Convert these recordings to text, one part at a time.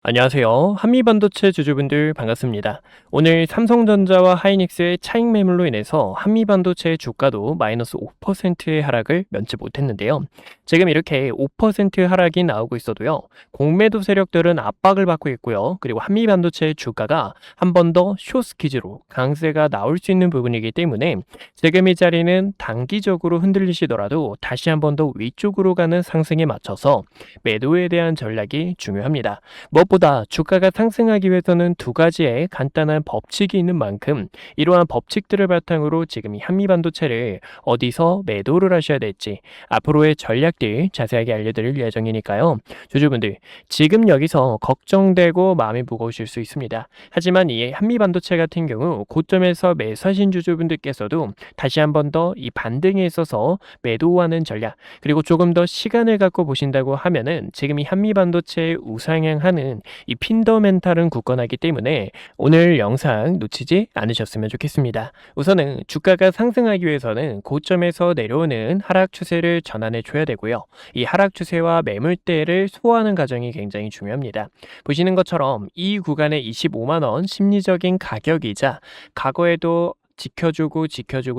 안녕하세요. 한미반도체 주주분들 반갑습니다. 오늘 삼성전자와 하이닉스의 차익 매물로 인해서 한미반도체의 주가도 마이너스 5%의 하락을 면치 못했는데요. 지금 이렇게 5% 하락이 나오고 있어도요. 공매도 세력들은 압박을 받고 있고요. 그리고 한미반도체의 주가가 한 번 더 숏스퀴즈로 강세가 나올 수 있는 부분이기 때문에 지금 이 자리는 단기적으로 흔들리시더라도 다시 한 번 더 위쪽으로 가는 상승에 맞춰서 매도에 대한 전략이 중요합니다. 무엇보다 주가가 상승하기 위해서는 두 가지의 간단한 법칙이 있는 만큼 이러한 법칙들을 바탕으로 지금 이 한미반도체를 어디서 매도를 하셔야 될지 앞으로의 전략들 자세하게 알려드릴 예정이니까요. 주주분들 지금 여기서 걱정되고 마음이 무거우실 수 있습니다. 하지만 이 한미반도체 같은 경우 고점에서 매수하신 주주분들께서도 다시 한 번 더 이 반등에 있어서 매도하는 전략 그리고 조금 더 시간을 갖고 보신다고 하면은 지금 이 한미반도체의 우상향하는 이 핀더멘탈은 굳건하기 때문에 오늘 영상 놓치지 않으셨으면 좋겠습니다. 우선은 주가가 상승하기 위해서는 고점에서 내려오는 하락 추세를 전환해 줘야 되고요. 이 하락 추세와 매물대를 소화하는 과정이 굉장히 중요합니다. 보시는 것처럼 이 구간의 25만 원 심리적인 가격이자 과거에도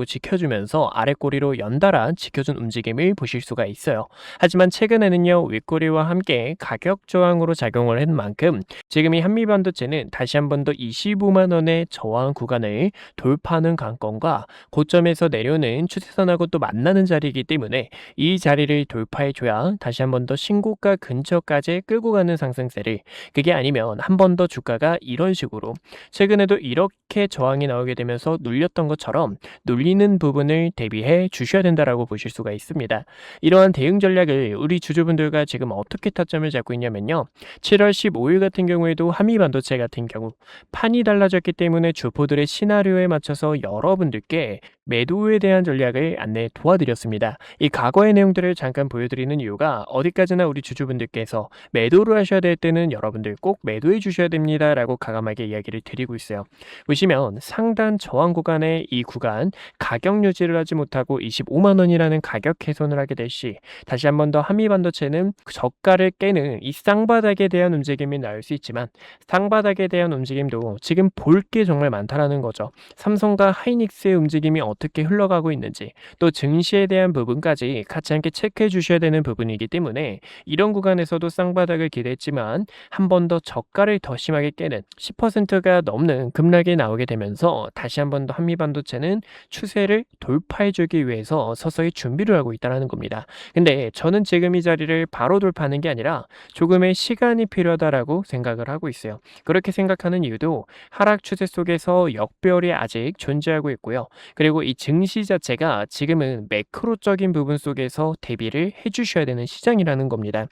지켜주면서 아랫꼬리로 연달아 지켜준 움직임을 보실 수가 있어요. 하지만 최근에는요, 윗꼬리와 함께 가격 저항으로 작용을 한 만큼 지금 이 한미반도체는 다시 한 번 더 25만 원의 저항 구간을 돌파하는 관건과 고점에서 내려오는 추세선하고 또 만나는 자리이기 때문에 이 자리를 돌파해줘야 다시 한 번 더 신고가 근처까지 끌고 가는 상승세를, 그게 아니면 한 번 더 주가가 이런 식으로 최근에도 이렇게 저항이 나오게 되면서 눌렸던 것처럼 눌리는 부분을 대비해 주셔야 된다라고 보실 수가 있습니다. 이러한 대응 전략을 우리 주주분들과 지금 어떻게 타점을 잡고 있냐면요. 7월 15일 같은 경우에도 한미반도체 같은 경우 판이 달라졌기 때문에 주포들의 시나리오에 맞춰서 여러분들께 매도에 대한 전략을 안내 도와드렸습니다. 이 과거의 내용들을 잠깐 보여드리는 이유가 어디까지나 우리 주주분들께서 매도를 하셔야 될 때는 여러분들 꼭 매도해 주셔야 됩니다 라고 가감하게 이야기를 드리고 있어요. 보시면 상단 저항 구간의 이 구간 가격 유지를 하지 못하고 25만 원이라는 가격 훼손을 하게 될 시 다시 한 번 더 한미반도체는 저가를 깨는 이 쌍바닥에 대한 움직임이 나올 수 있지만 쌍바닥에 대한 움직임도 지금 볼 게 정말 많다라는 거죠. 삼성과 하이닉스의 움직임이 어떻게 흘러가고 있는지 또 증시에 대한 부분까지 같이 함께 체크해 주셔야 되는 부분이기 때문에 이런 구간에서도 쌍바닥을 기대했지만 한 번 더 저가를 더 심하게 깨는 10%가 넘는 급락이 나오게 되면서 다시 한 번 더 한미반도체는 추세를 돌파해 주기 위해서 서서히 준비를 하고 있다는 겁니다. 근데 저는 지금 이 자리를 바로 돌파하는 게 아니라 조금의 시간이 필요하다라고 생각을 하고 있어요. 그렇게 생각하는 이유도 하락 추세 속에서 역별이 아직 존재하고 있고요. 그리고 이 증시 자체가 지금은 매크로적인 부분 속에서 대비를 해주셔야 되는 시장이라는 겁니다.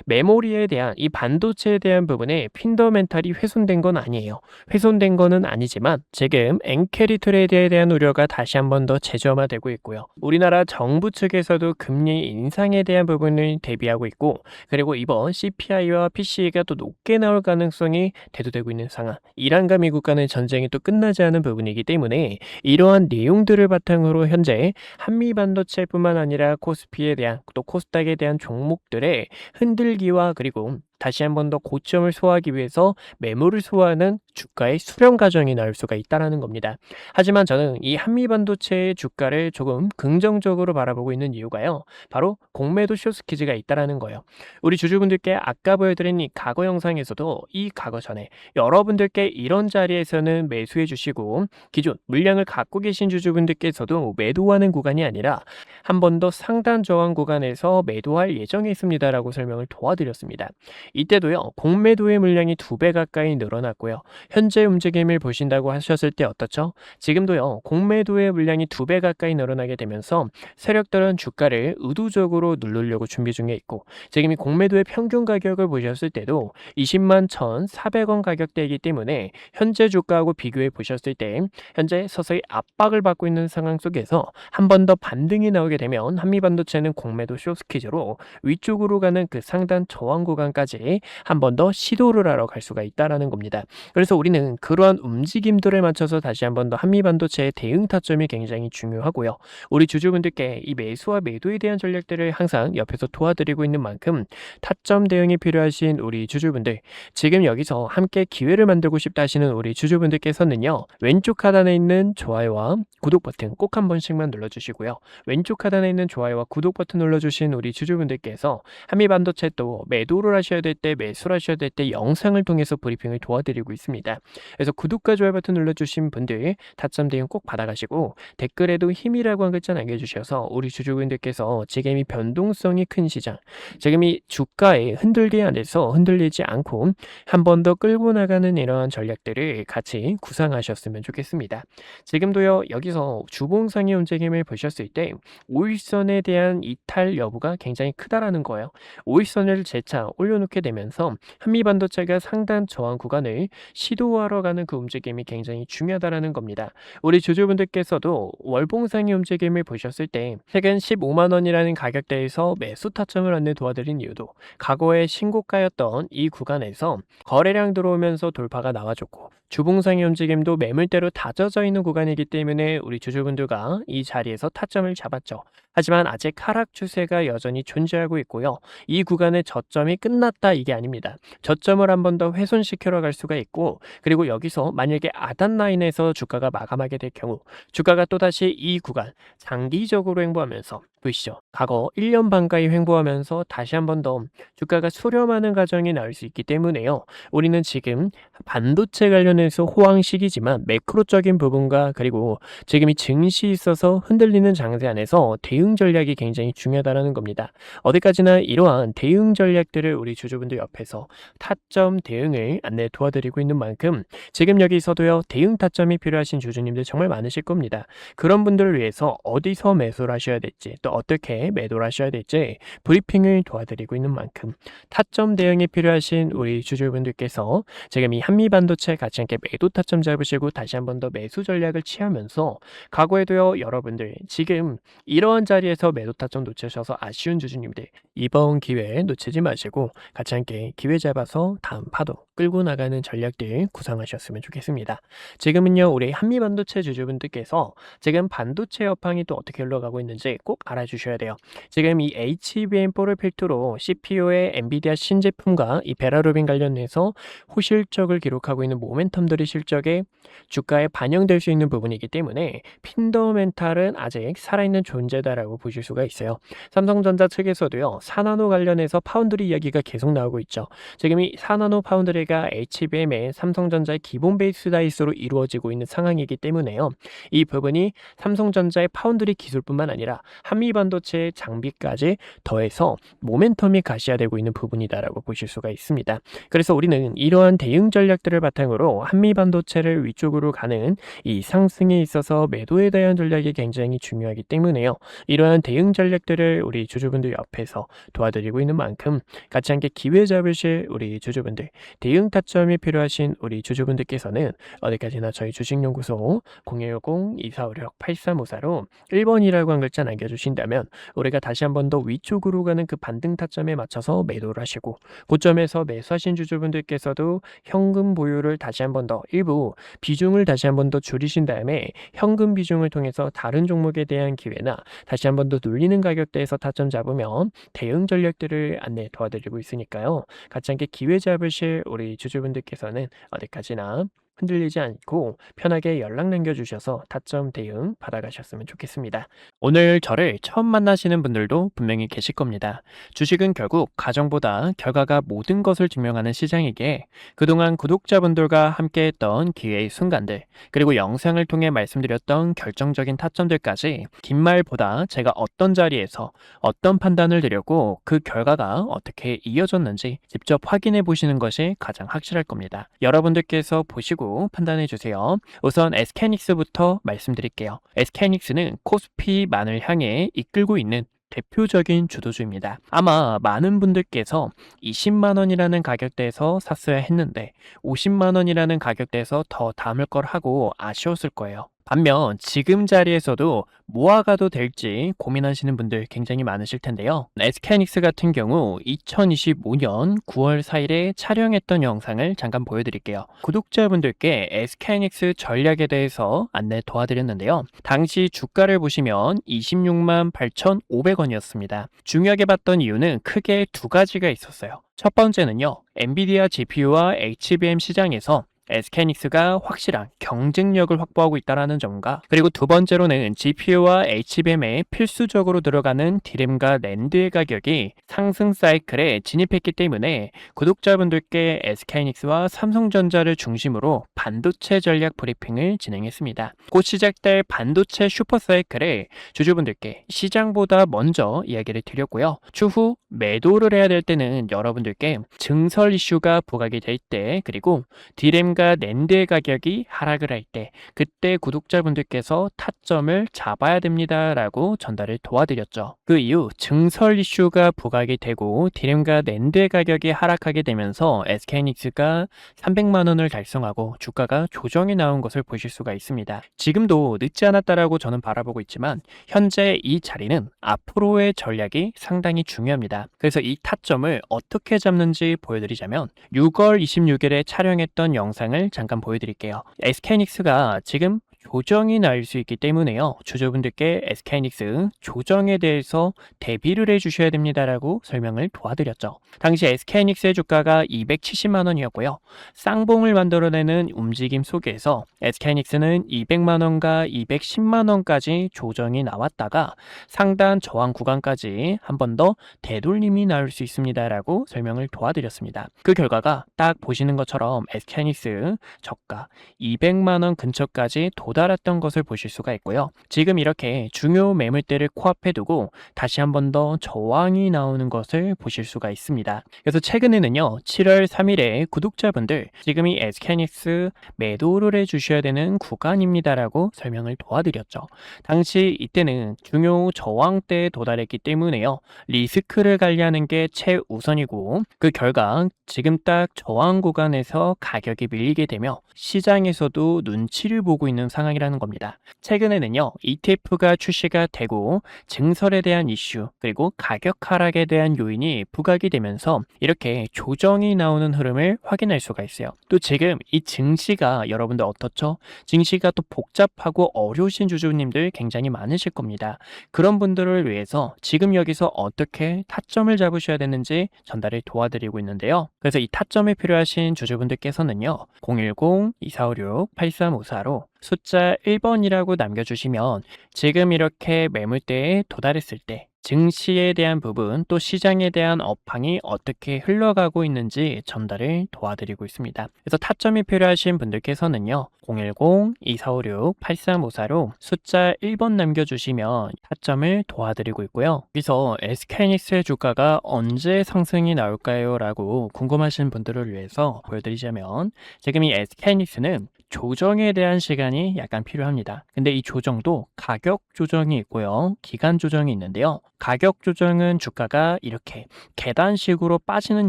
메모리에 대한 이 반도체에 대한 부분에 핀더멘탈이 훼손된 건 아니에요. 훼손된 거는 아니지만 지금 엔캐리 트레이드에 대한 우려가 다시 한 번 더 재점화되고 있고요. 우리나라 정부 측에서도 금리 인상에 대한 부분을 대비하고 있고 그리고 이번 CPI와 PCE가 또 높게 나올 가능성이 대두되고 있는 상황. 이란과 미국 간의 전쟁이 또 끝나지 않은 부분이기 때문에 이러한 내용들을 바탕으로 현재 한미반도체뿐만 아니라 코스피에 대한 또 코스닥에 대한 종목들의 흔들기와 그리고 다시 한 번 더 고점을 소화하기 위해서 매물을 소화하는 주가의 수렴 과정이 나올 수가 있다는 겁니다. 하지만 저는 이 한미반도체의 주가를 조금 긍정적으로 바라보고 있는 이유가요. 바로 공매도 숏스퀴즈가 있다는 거예요. 우리 주주분들께 아까 보여드린 이 과거 영상에서도 이 과거 전에 여러분들께 이런 자리에서는 매수해 주시고 기존 물량을 갖고 계신 주주분들께서도 매도하는 구간이 아니라 한 번 더 상단 저항 구간에서 매도할 예정에 있습니다라고 설명을 도와드렸습니다. 이때도요, 공매도의 물량이 2배 가까이 늘어났고요. 현재 움직임을 보신다고 하셨을 때 어떻죠? 지금도요, 공매도의 물량이 2배 가까이 늘어나게 되면서 세력들은 주가를 의도적으로 누르려고 준비 중에 있고, 지금 이 공매도의 평균 가격을 보셨을 때도 20만 1,400원 가격대이기 때문에 현재 주가하고 비교해 보셨을 때 현재 서서히 압박을 받고 있는 상황 속에서 한 번 더 반등이 나오게 되면 한미반도체는 공매도 숏스퀴즈로 위쪽으로 가는 그 상단 저항 구간까지 다시 한 번 더 시도를 하러 갈 수가 있다라는 겁니다. 그래서 우리는 그러한 움직임들에 맞춰서 다시 한 번 더 한미반도체의 대응 타점이 굉장히 중요하고요. 우리 주주분들께 이 매수와 매도에 대한 전략들을 항상 옆에서 도와드리고 있는 만큼 타점 대응이 필요하신 우리 주주분들, 지금 여기서 함께 기회를 만들고 싶다 하시는 우리 주주분들께서는요, 왼쪽 하단에 있는 좋아요와 구독 버튼 꼭 한 번씩만 눌러주시고요. 왼쪽 하단에 있는 좋아요와 구독 버튼 눌러주신 우리 주주분들께서 한미반도체 또 매도를 하셔야 될 때, 매수를 하셔야 될 때 영상을 통해서 브리핑을 도와드리고 있습니다. 그래서 구독과 좋아요 버튼 눌러주신 분들 타점 대응 꼭 받아가시고 댓글에도 힘이라고 한 글자 남겨주셔서 우리 주주분들께서 지금 이 변동성이 큰 시장, 지금 이 주가에 흔들게 안에서 흔들리지 않고 한 번 더 끌고 나가는 이러한 전략들을 같이 구상하셨으면 좋겠습니다. 지금도요, 여기서 주봉상의 움직임을 보셨을 때 5일선에 대한 이탈 여부가 굉장히 크다라는 거예요. 5일선을 재차 올려놓게 되면서 한미반도체가 상단 저항 구간을 시도하러 가는 그 움직임이 굉장히 중요하다라는 겁니다. 우리 주주분들께서도 월봉상의 움직임을 보셨을 때 최근 15만 원이라는 가격대에서 매수 타점을 안내 도와드린 이유도 과거의 신고가였던 이 구간에서 거래량 들어오면서 돌파가 나와줬고 주봉상의 움직임도 매물대로 다져져 있는 구간이기 때문에 우리 주주분들과 이 자리에서 타점을 잡았죠. 하지만 아직 하락 추세가 여전히 존재하고 있고요. 이 구간의 저점이 끝났다 이게 아닙니다. 저점을 한 번 더 훼손시키러 갈 수가 있고, 그리고 여기서 만약에 하단 라인에서 주가가 마감하게 될 경우 주가가 또다시 이 구간 장기적으로 횡보하면서, 보이시죠? 과거 1년 반가이 횡보하면서 다시 한 번 더 주가가 수렴하는 과정이 나올 수 있기 때문에요. 우리는 지금 반도체 관련해서 호황 시기지만 매크로적인 부분과 그리고 지금 이 증시 있어서 흔들리는 장세 안에서 대응 전략이 굉장히 중요하다는 겁니다. 어디까지나 이러한 대응 전략들을 우리 주주분들 옆에서 타점 대응을 안내 도와드리고 있는 만큼 지금 여기서도요, 대응 타점이 필요하신 주주님들 정말 많으실 겁니다. 그런 분들을 위해서 어디서 매수를 하셔야 될지, 또 어떻게 매도를 하셔야 될지 브리핑을 도와드리고 있는 만큼 타점 대응이 필요하신 우리 주주분들께서 지금 이 한미반도체 같이 함께 매도 타점 잡으시고 다시 한 번 더 매수 전략을 취하면서, 과거에도요, 여러분들 지금 이러한 자리에서 매도 타점 놓치셔서 아쉬운 주주님들, 이번 기회 놓치지 마시고 같이 함께 기회 잡아서 다음 파도 끌고 나가는 전략들 구상하셨으면 좋겠습니다. 지금은요, 우리 한미반도체 주주분들께서 지금 반도체 여팡이 또 어떻게 흘러가고 있는지 꼭 알아주셔야 돼요. 지금 이 HBM4를 필두로 CPU의 엔비디아 신제품과 이 베라루빈 관련해서 호실적을 기록하고 있는 모멘텀들이 실적에 주가에 반영될 수 있는 부분이기 때문에 핀더멘탈은 아직 살아있는 존재다라고 보실 수가 있어요. 삼성전자 측에서도요, 4나노 관련해서 파운드리 이야기가 계속 나오고 있죠. 지금 이 4나노 파운드리가 HBM의 삼성전자의 기본 베이스 다이스로 이루어지고 있는 상황이기 때문에요. 이 부분이 삼성전자의 파운드리 기술뿐만 아니라 한미반도체의 장비까지 더해서 모멘텀이 가시화되고 있는 부분이다라고 보실 수가 있습니다. 그래서 우리는 이러한 대응 전략들을 바탕으로 한미반도체를 위쪽으로 가는 이 상승에 있어서 매도에 대한 전략이 굉장히 중요하기 때문에요. 이러한 대응 전략들을 우리 주주분들 옆에서 도와드리고 있는 만큼 같이 함께 기회 잡으실 우리 주주분들, 대응 타점이 필요하신 우리 주주분들께서는 어디까지나 저희 주식연구소 0160-2456-8354로 1번이라고 한 글자 남겨주신다면 우리가 다시 한 번 더 위쪽으로 가는 그 반등 타점에 맞춰서 매도를 하시고, 고점에서 매수하신 주주분들께서도 현금 보유를 다시 한 번 더 일부 비중을 다시 한 번 더 줄이신 다음에 현금 비중을 통해서 다른 종목에 대한 기회나 다시 한 번 더 눌리는 가격대에서 타점 잡으면 대응 전략들을 안내 도와드리고 있으니까요. 같이 함께 기회 잡으실 우리 주주분들께서는 어디까지나 흔들리지 않고 편하게 연락 남겨주셔서 타점 대응 받아가셨으면 좋겠습니다. 오늘 저를 처음 만나시는 분들도 분명히 계실 겁니다. 주식은 결국 가정보다 결과가 모든 것을 증명하는 시장이기에 그동안 구독자분들과 함께했던 기회의 순간들, 그리고 영상을 통해 말씀드렸던 결정적인 타점들까지 긴 말보다 제가 어떤 자리에서 어떤 판단을 드렸고 그 결과가 어떻게 이어졌는지 직접 확인해 보시는 것이 가장 확실할 겁니다. 여러분들께서 보시고 판단해 주세요. 우선 SK하이닉스부터 말씀드릴게요. SK하이닉스는 코스피만을 향해 이끌고 있는 대표적인 주도주입니다. 아마 많은 분들께서 20만원이라는 가격대에서 샀어야 했는데 50만원이라는 가격대에서 더 담을 걸 하고 아쉬웠을 거예요. 반면 지금 자리에서도 모아가도 될지 고민하시는 분들 굉장히 많으실 텐데요. SK하이닉스 같은 경우 2025년 9월 4일에 촬영했던 영상을 잠깐 보여드릴게요. 구독자분들께 SK하이닉스 전략에 대해서 안내 도와드렸는데요. 당시 주가를 보시면 26만 8,500원이었습니다. 중요하게 봤던 이유는 크게 두 가지가 있었어요. 첫 번째는요, 엔비디아 GPU와 HBM 시장에서 SK하이닉스가 확실한 경쟁력을 확보하고 있다는 점과, 그리고 두 번째로는 GPU와 HBM에 필수적으로 들어가는 D램과 낸드의 가격이 상승 사이클에 진입했기 때문에 구독자분들께 SK하이닉스와 삼성전자를 중심으로 반도체 전략 브리핑을 진행했습니다. 곧 시작될 반도체 슈퍼 사이클에 주주분들께 시장보다 먼저 이야기를 드렸고요. 추후 매도를 해야 될 때는 여러분들께 증설 이슈가 부각이 될 때, 그리고 D램과 낸드의 가격이 하락을 할 때, 그때 구독자분들께서 타점을 잡아야 됩니다 라고 전달을 도와드렸죠. 그 이후 증설 이슈가 부각이 되고 D램과 낸드의 가격이 하락하게 되면서 SK하이닉스가 300만원을 달성하고 주가가 조정이 나온 것을 보실 수가 있습니다. 지금도 늦지 않았다라고 저는 바라보고 있지만 현재 이 자리는 앞으로의 전략이 상당히 중요합니다. 그래서 이 타점을 어떻게 잡는지 보여드리자면 6월 26일에 촬영했던 영상을 잠깐 보여드릴게요. SK하이닉스가 지금 조정이 날 수 있기 때문에요. 주주분들께 SK하이닉스 조정에 대해서 대비를 해주셔야 됩니다라고 설명을 도와드렸죠. 당시 SK하이닉스의 주가가 270만원이었고요. 쌍봉을 만들어내는 움직임 속에서 SK하이닉스는 200만원과 210만원까지 조정이 나왔다가 상단 저항 구간까지 한 번 더 되돌림이 나올 수 있습니다라고 설명을 도와드렸습니다. 그 결과가 딱 보시는 것처럼 SK하이닉스 저가 200만원 근처까지 도달했던 것을 보실 수가 있고요. 지금 이렇게 중요 매물대를 코앞에 두고 다시 한 번 더 저항이 나오는 것을 보실 수가 있습니다. 그래서 최근에는요, 7월 3일에 구독자분들 지금이 SK하이닉스 매도를 해주셔야 되는 구간입니다라고 설명을 도와드렸죠. 당시 이때는 중요 저항대에 도달했기 때문에요, 리스크를 관리하는 게 최우선이고, 그 결과 지금 딱 저항 구간에서 가격이 밀리게 되며 시장에서도 눈치를 보고 있는 상황이라는 겁니다. 최근에는요, ETF가 출시가 되고 증설에 대한 이슈, 그리고 가격 하락에 대한 요인이 부각이 되면서 이렇게 조정이 나오는 흐름을 확인할 수가 있어요. 또 지금 이 증시가 여러분들 어떻죠? 증시가 또 복잡하고 어려우신 주주님들 굉장히 많으실 겁니다. 그런 분들을 위해서 지금 여기서 어떻게 타점을 잡으셔야 되는지 전달을 도와드리고 있는데요. 그래서 이 타점이 필요하신 주주분들께서는요, 010-2456-8354로 숫자 1번이라고 남겨주시면 지금 이렇게 매물대에 도달했을 때 증시에 대한 부분, 또 시장에 대한 업황이 어떻게 흘러가고 있는지 전달을 도와드리고 있습니다. 그래서 타점이 필요하신 분들께서는요, 010-2456-8354로 숫자 1번 남겨주시면 타점을 도와드리고 있고요. 여기서 SK하이닉스의 주가가 언제 상승이 나올까요? 라고 궁금하신 분들을 위해서 보여드리자면, 지금 이 SK하이닉스는 조정에 대한 시간이 약간 필요합니다. 근데 이 조정도 가격 조정이 있고요, 기간 조정이 있는데요. 가격 조정은 주가가 이렇게 계단식으로 빠지는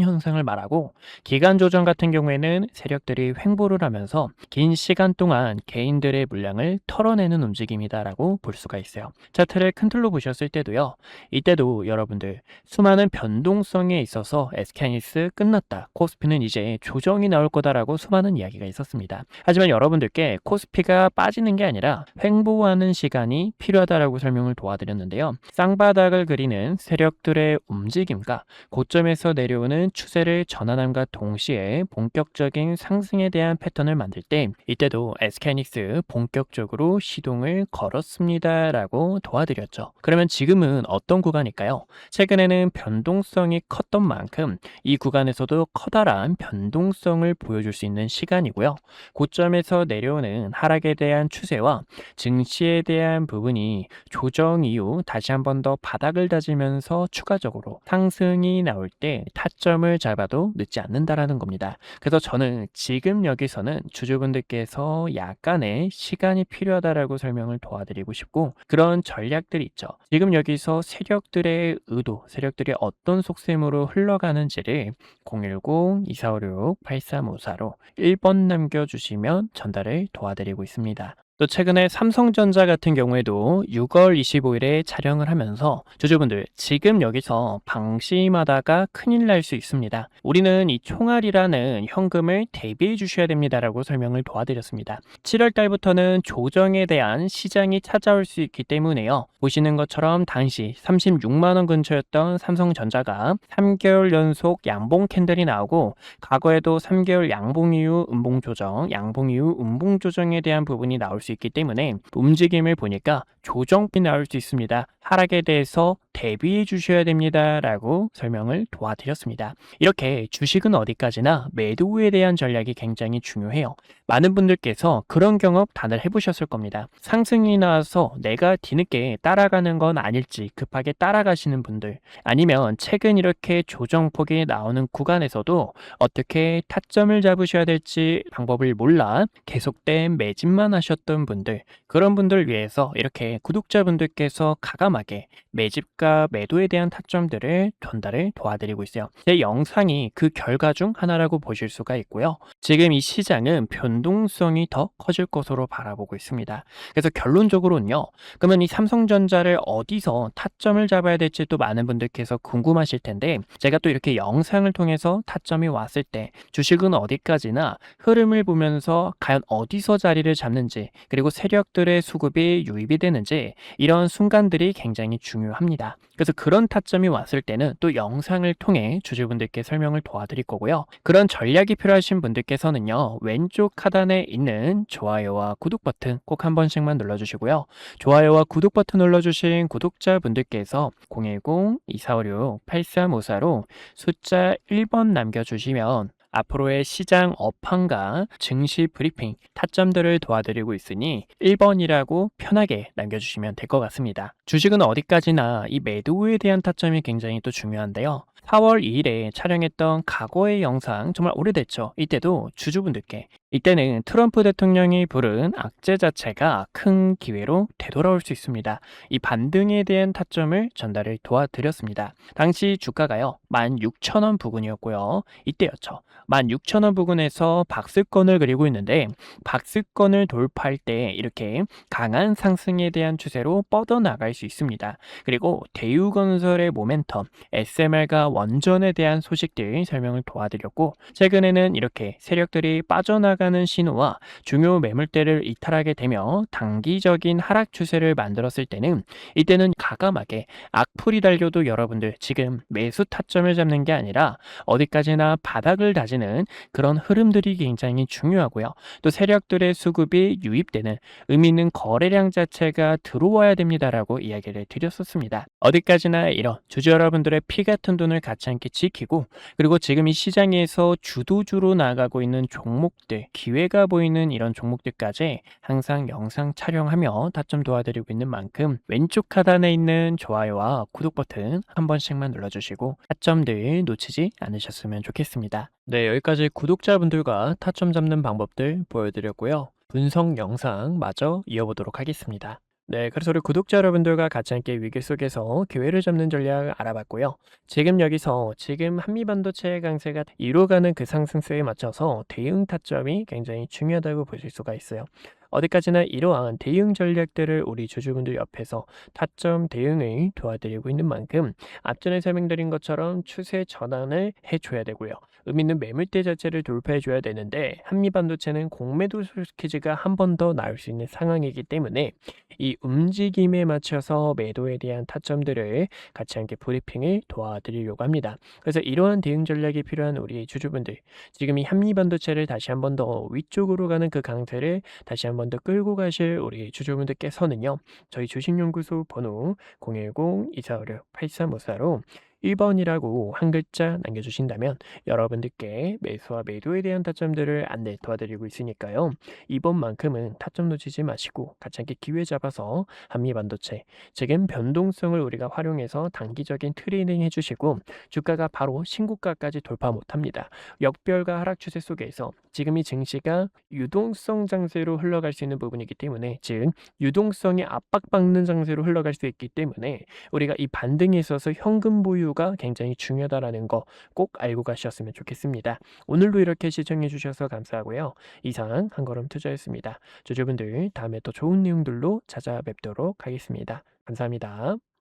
현상을 말하고, 기간 조정 같은 경우에는 세력들이 횡보를 하면서 긴 시간 동안 개인들의 물량을 털어내는 움직임이다라고 볼 수가 있어요. 차트를 큰 틀로 보셨을 때도요, 이때도 여러분들 수많은 변동성에 있어서 SK하이닉스 끝났다, 코스피는 이제 조정이 나올 거다라고 수많은 이야기가 있었습니다. 하지만 여러분들께 코스피가 빠지는 게 아니라 횡보하는 시간이 필요하다라고 설명을 도와드렸는데요. 쌍바닥을 그리는 세력들의 움직임과 고점에서 내려오는 추세를 전환함과 동시에 본격적인 상승에 대한 패턴을 만들 때, 이때도 SK하이닉스 본격적으로 시동을 걸었습니다라고 도와드렸죠. 그러면 지금은 어떤 구간일까요? 최근에는 변동성이 컸던 만큼 이 구간에서도 커다란 변동성을 보여줄 수 있는 시간이고요. 고점에서 내려오는 하락에 대한 추세와 증시에 대한 부분이 조정 이후 다시 한 번 더 바닥을 다지면서 추가적으로 상승이 나올 때 타점을 잡아도 늦지 않는다라는 겁니다. 그래서 저는 지금 여기서는 주주분들께서 약간의 시간이 필요하다라고 설명을 도와드리고 싶고, 그런 전략들이 있죠. 지금 여기서 세력들의 의도, 세력들이 어떤 속셈으로 흘러가는지를 010-2456-8354로 1번 남겨주시면 전달을 도와드리고 있습니다. 또 최근에 삼성전자 같은 경우에도 6월 25일에 촬영을 하면서 주주분들 지금 여기서 방심하다가 큰일 날 수 있습니다. 우리는 이 총알이라는 현금을 대비해 주셔야 됩니다라고 설명을 도와드렸습니다. 7월 달부터는 조정에 대한 시장이 찾아올 수 있기 때문에요. 보시는 것처럼 당시 36만 원 근처였던 삼성전자가 3개월 연속 양봉 캔들이 나오고 과거에도 3개월 양봉 이후 음봉 조정, 양봉 이후 음봉 조정에 대한 부분이 나올 수 있기 때문에 움직임을 보니까 조정이 나올 수 있습니다. 하락에 대해서 대비해 주셔야 됩니다. 라고 설명을 도와드렸습니다. 이렇게 주식은 어디까지나 매도에 대한 전략이 굉장히 중요해요. 많은 분들께서 그런 경험 다들 해보셨을 겁니다. 상승이 나와서 내가 뒤늦게 따라가는 건 아닐지 급하게 따라가시는 분들, 아니면 최근 이렇게 조정폭이 나오는 구간에서도 어떻게 타점을 잡으셔야 될지 방법을 몰라 계속된 매집만 하셨던 분들, 그런 분들 위해서 이렇게 구독자분들께서 가감하게 매집과 매도에 대한 타점들을 전달을 도와드리고 있어요. 제 영상이 그 결과 중 하나라고 보실 수가 있고요. 지금 이 시장은 변동성이 더 커질 것으로 바라보고 있습니다. 그래서 결론적으로는요. 그러면 이 삼성전자를 어디서 타점을 잡아야 될지 또 많은 분들께서 궁금하실 텐데, 제가 또 이렇게 영상을 통해서 타점이 왔을 때 주식은 어디까지나 흐름을 보면서 과연 어디서 자리를 잡는지, 그리고 세력들의 수급이 유입이 되는지, 이런 순간들이 굉장히 중요합니다. 그래서 그런 타점이 왔을 때는 또 영상을 통해 주주분들께 설명을 도와드릴 거고요. 그런 전략이 필요하신 분들께서는요, 왼쪽 하단에 있는 좋아요와 구독 버튼 꼭 한 번씩만 눌러주시고요. 좋아요와 구독 버튼 눌러주신 구독자분들께서 010-2456-8354로 숫자 1번 남겨주시면 앞으로의 시장 업황과 증시 브리핑, 타점들을 도와드리고 있으니 1번이라고 편하게 남겨주시면 될 것 같습니다. 주식은 어디까지나 이 매도에 대한 타점이 굉장히 또 중요한데요. 4월 2일에 촬영했던 과거의 영상, 정말 오래됐죠. 이때도 주주분들께, 이때는 트럼프 대통령이 부른 악재 자체가 큰 기회로 되돌아올 수 있습니다. 이 반등에 대한 타점을 전달을 도와드렸습니다. 당시 주가가요 16,000원 부근이었고요. 이때였죠. 16,000원 부근에서 박스권을 그리고 있는데, 박스권을 돌파할 때 이렇게 강한 상승에 대한 추세로 뻗어나갈 수 있습니다. 그리고 대우건설의 모멘텀, SMR과 원전에 대한 소식들 설명을 도와드렸고, 최근에는 이렇게 세력들이 빠져나가는 신호와 중요 매물대를 이탈하게 되며 단기적인 하락 추세를 만들었을 때는, 이때는 가감하게 악플이 달려도 여러분들 지금 매수 타점을 잡는 게 아니라 어디까지나 바닥을 다지는 그런 흐름들이 굉장히 중요하고요. 또 세력들의 수급이 유입되는 의미 있는 거래량 자체가 들어와야 됩니다라고 이야기를 드렸었습니다. 어디까지나 이런 주주 여러분들의 피 같은 돈을 같이 함께 지키고, 그리고 지금 이 시장에서 주도주로 나가고 있는 종목들, 기회가 보이는 이런 종목들까지 항상 영상 촬영하며 타점 도와드리고 있는 만큼 왼쪽 하단에 있는 좋아요와 구독 버튼 한 번씩만 눌러주시고 타점들 놓치지 않으셨으면 좋겠습니다. 네, 여기까지 구독자분들과 타점 잡는 방법들 보여드렸고요. 분석 영상 마저 이어보도록 하겠습니다. 네, 그래서 우리 구독자 여러분들과 같이 함께 위기 속에서 기회를 잡는 전략 알아봤고요. 지금 여기서 지금 한미반도체의 강세가 이뤄가는 그 상승세에 맞춰서 대응 타점이 굉장히 중요하다고 보실 수가 있어요. 어디까지나 이러한 대응 전략들을 우리 주주분들 옆에서 타점 대응을 도와드리고 있는 만큼 앞전에 설명드린 것처럼 추세 전환을 해줘야 되고요. 의미 있는 매물대 자체를 돌파해줘야 되는데, 한미반도체는 공매도 스퀴즈가 한 번 더 나올 수 있는 상황이기 때문에 이 움직임에 맞춰서 매도에 대한 타점들을 같이 함께 브리핑을 도와드리려고 합니다. 그래서 이러한 대응 전략이 필요한 우리 주주분들, 지금 이 한미반도체를 다시 한 번 더 위쪽으로 가는 그 강세를 다시 한 번 더 끌고 가실 우리 주주분들께서는요, 저희 주식연구소 번호 010-2456-8354로 1번이라고 한 글자 남겨주신다면 여러분들께 매수와 매도에 대한 타점들을 안내 도와드리고 있으니까요. 이번만큼은 타점 놓치지 마시고 같이 함께 기회 잡아서 한미반도체, 지금 변동성을 우리가 활용해서 단기적인 트레이딩 해주시고, 주가가 바로 신고가까지 돌파 못합니다. 역별과 하락 추세 속에서 지금 이 증시가 유동성 장세로 흘러갈 수 있는 부분이기 때문에, 즉 유동성이 압박받는 장세로 흘러갈 수 있기 때문에 우리가 이 반등에 있어서 현금 보유 신중도가 굉장히 중요하다라는 거 꼭 알고 가셨으면 좋겠습니다. 오늘도 이렇게 시청해 주셔서 감사하고요. 이상 한걸음 투자였습니다. 주주분들 다음에 또 좋은 내용들로 찾아뵙도록 하겠습니다. 감사합니다.